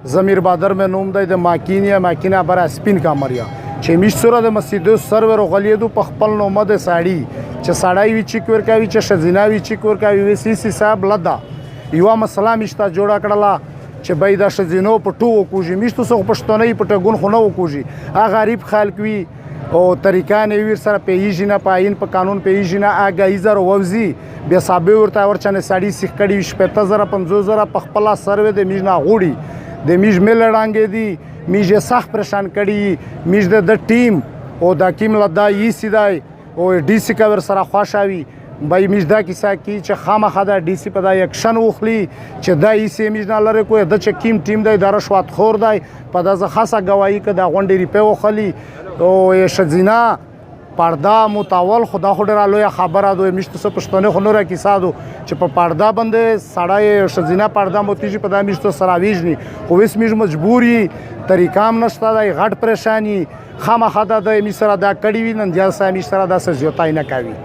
ضمیر بادر مې نوم دی د ماکینیا ماکینا برا سپین کامریا چې میش سره د مسجد سرور غلیدو په خپل نومه د ساړي چې ساړی وی چې کور کوي چې شزیناوي چې کور کوي وی سی صاحب لدا یو مسله میشته جوړه کړله چې بای د شزینو په ټو کوجی میشته سو پښتونې په ټګون خو نه کوجی ا غریب خلک وی او طریقہ نه ویر سره پیژنه پاین په قانون پیژنه اګه زر ووزي بیا صاحب ورته ورچنه ساړي سیخ کړي 15000 په خپل سروې د میجنا غوړي د میج مل ړانګې دي میج سخت پریشان کړي میج د ټیم او د کیم لدا یی سیدای او ډی سی کور سره خوشاوي بای میج دا کیسه کی چې خامخا د ډی سی په دا اکشن وخلی چې دا ای سی میج نه لره کوی د چې کیم ټیم دی د رشوت خور دی په دغه خاصه گواہی ک د غونډې ریپه وخلی او شزینا پردا متاول خدا خو ډیره لوی خبره دوی مشته سو پښتنه خو نور کیسه دو چې په پردا باندې سړی شزینا پردا موتیږي په دا مشته سراویجنی خو وس میج مجبوری طریقام نشته دی غټ پریشانی خامخا د می سره دا کړي وینن ځا سامي سره دا سر جوتای نه کوي